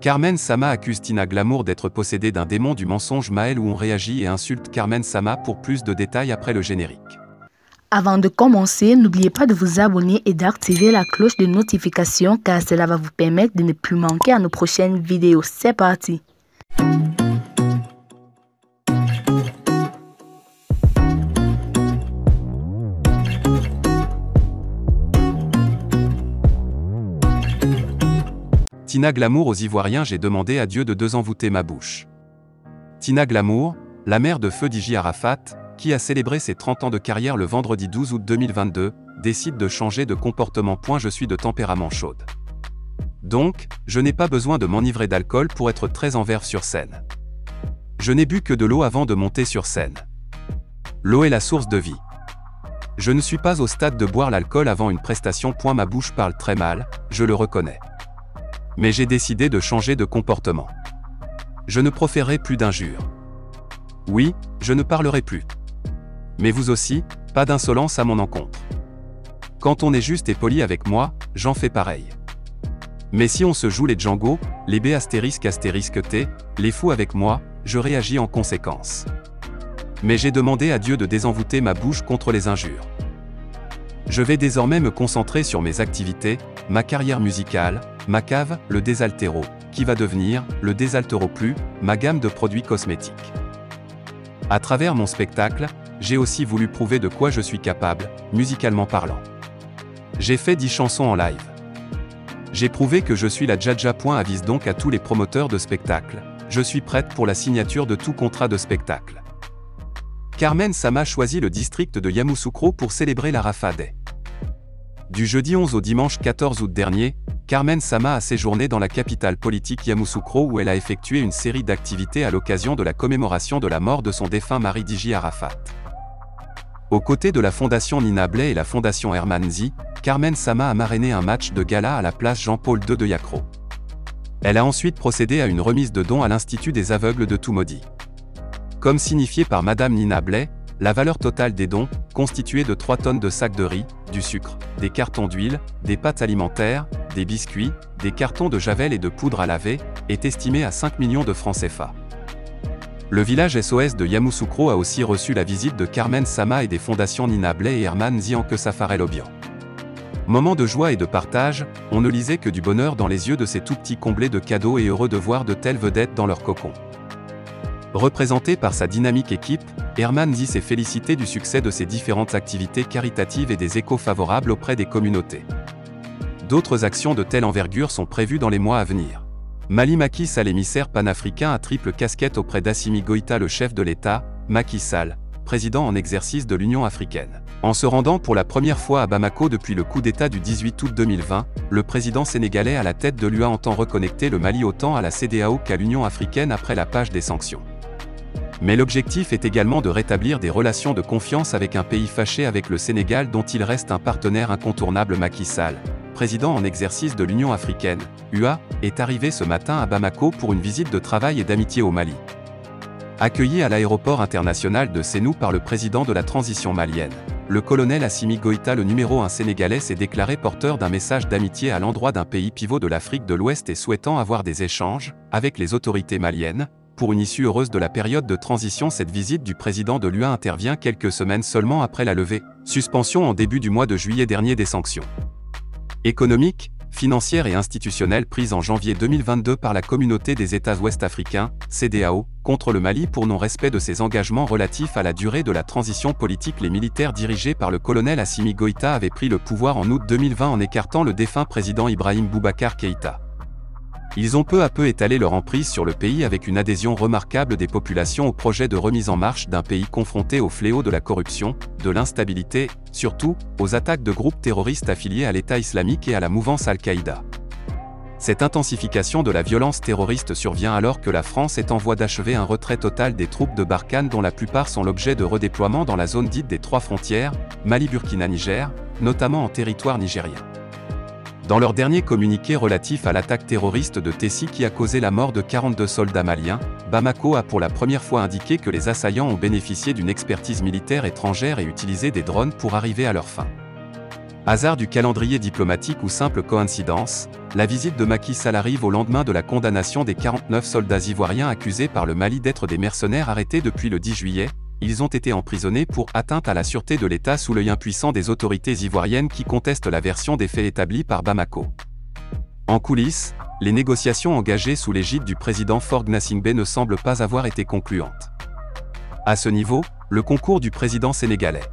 Carmen Sama accuse Tina Glamour d'être possédée d'un démon du mensonge. Maël où on réagit et insulte Carmen Sama. Pour plus de détails après le générique. Avant de commencer, n'oubliez pas de vous abonner et d'activer la cloche de notification car cela va vous permettre de ne plus manquer à nos prochaines vidéos. C'est parti! Tina Glamour aux Ivoiriens. J'ai demandé à Dieu de désenvoûter ma bouche. Tina Glamour, la mère de feu Dji Arafat, qui a célébré ses 30 ans de carrière le vendredi 12 août 2022, décide de changer de comportement. Je suis de tempérament chaude. Donc, je n'ai pas besoin de m'enivrer d'alcool pour être très en verve sur scène. Je n'ai bu que de l'eau avant de monter sur scène. L'eau est la source de vie. Je ne suis pas au stade de boire l'alcool avant une prestation. Ma bouche parle très mal, je le reconnais. Mais j'ai décidé de changer de comportement. Je ne proférerai plus d'injures. Oui, je ne parlerai plus. Mais vous aussi, pas d'insolence à mon encontre. Quand on est juste et poli avec moi, j'en fais pareil. Mais si on se joue les Django, les B****, T, les fous avec moi, je réagis en conséquence. Mais j'ai demandé à Dieu de désenvoûter ma bouche contre les injures. Je vais désormais me concentrer sur mes activités, ma carrière musicale, ma cave, le Désaltéro, qui va devenir, le Désaltéro Plus, ma gamme de produits cosmétiques. À travers mon spectacle, j'ai aussi voulu prouver de quoi je suis capable, musicalement parlant. J'ai fait 10 chansons en live. J'ai prouvé que je suis la Dja. Avise donc à tous les promoteurs de spectacles, je suis prête pour la signature de tout contrat de spectacle. Carmen Sama choisit le district de Yamoussoukro pour célébrer l'Arafat Day. Du jeudi 11 au dimanche 14 août dernier, Carmen Sama a séjourné dans la capitale politique Yamoussoukro où elle a effectué une série d'activités à l'occasion de la commémoration de la mort de son défunt mari Dji Arafat. Aux côtés de la fondation Nina Bley et la fondation Herman Zi, Carmen Sama a marrainé un match de gala à la place Jean-Paul II de Yacro. Elle a ensuite procédé à une remise de dons à l'Institut des aveugles de Toumaudi. Comme signifié par Madame Nina Bley, la valeur totale des dons, constituée de 3 tonnes de sacs de riz, du sucre, des cartons d'huile, des pâtes alimentaires, des biscuits, des cartons de javel et de poudre à laver, est estimée à 5 millions de francs CFA. Le village SOS de Yamoussoukro a aussi reçu la visite de Carmen Sama et des fondations Nina Bley et Herman Zi en que Safarel Obian. Moment de joie et de partage, on ne lisait que du bonheur dans les yeux de ces tout-petits comblés de cadeaux et heureux de voir de telles vedettes dans leur cocon. Représenté par sa dynamique équipe, Herman Zi s'est félicité du succès de ses différentes activités caritatives et des échos favorables auprès des communautés. D'autres actions de telle envergure sont prévues dans les mois à venir. Mali Macky Sall, émissaire panafricain à triple casquette auprès d'Assimi Goïta, le chef de l'État, Macky Sall, président en exercice de l'Union africaine. En se rendant pour la première fois à Bamako depuis le coup d'État du 18 août 2020, le président sénégalais à la tête de l'UA entend reconnecter le Mali autant à la CEDEAO qu'à l'Union africaine après la page des sanctions. Mais l'objectif est également de rétablir des relations de confiance avec un pays fâché avec le Sénégal dont il reste un partenaire incontournable. Macky Sall, président en exercice de l'Union africaine, UA, est arrivé ce matin à Bamako pour une visite de travail et d'amitié au Mali. Accueilli à l'aéroport international de Sénou par le président de la transition malienne, le colonel Assimi Goïta, le numéro 1 sénégalais, s'est déclaré porteur d'un message d'amitié à l'endroit d'un pays pivot de l'Afrique de l'Ouest et souhaitant avoir des échanges avec les autorités maliennes. Pour une issue heureuse de la période de transition, cette visite du président de l'UA intervient quelques semaines seulement après la levée, suspension en début du mois de juillet dernier des sanctions économiques, financières et institutionnelles prises en janvier 2022 par la Communauté des États ouest-africains, CEDEAO, contre le Mali pour non-respect de ses engagements relatifs à la durée de la transition politique. Les militaires dirigés par le colonel Assimi Goïta avaient pris le pouvoir en août 2020 en écartant le défunt président Ibrahim Boubacar Keïta. Ils ont peu à peu étalé leur emprise sur le pays avec une adhésion remarquable des populations au projet de remise en marche d'un pays confronté au fléau de la corruption, de l'instabilité, surtout, aux attaques de groupes terroristes affiliés à l'État islamique et à la mouvance Al-Qaïda. Cette intensification de la violence terroriste survient alors que la France est en voie d'achever un retrait total des troupes de Barkhane dont la plupart sont l'objet de redéploiement dans la zone dite des 3 frontières, Mali-Burkina-Niger, notamment en territoire nigérien. Dans leur dernier communiqué relatif à l'attaque terroriste de Tessi qui a causé la mort de 42 soldats maliens, Bamako a pour la première fois indiqué que les assaillants ont bénéficié d'une expertise militaire étrangère et utilisé des drones pour arriver à leur fin. Hasard du calendrier diplomatique ou simple coïncidence, la visite de Macky Sall arrive au lendemain de la condamnation des 49 soldats ivoiriens accusés par le Mali d'être des mercenaires arrêtés depuis le 10 juillet. Ils ont été emprisonnés pour atteinte à la sûreté de l'État sous l'œil impuissant des autorités ivoiriennes qui contestent la version des faits établie par Bamako. En coulisses, les négociations engagées sous l'égide du président Faure Gnassingbé ne semblent pas avoir été concluantes. À ce niveau, le concours du président sénégalais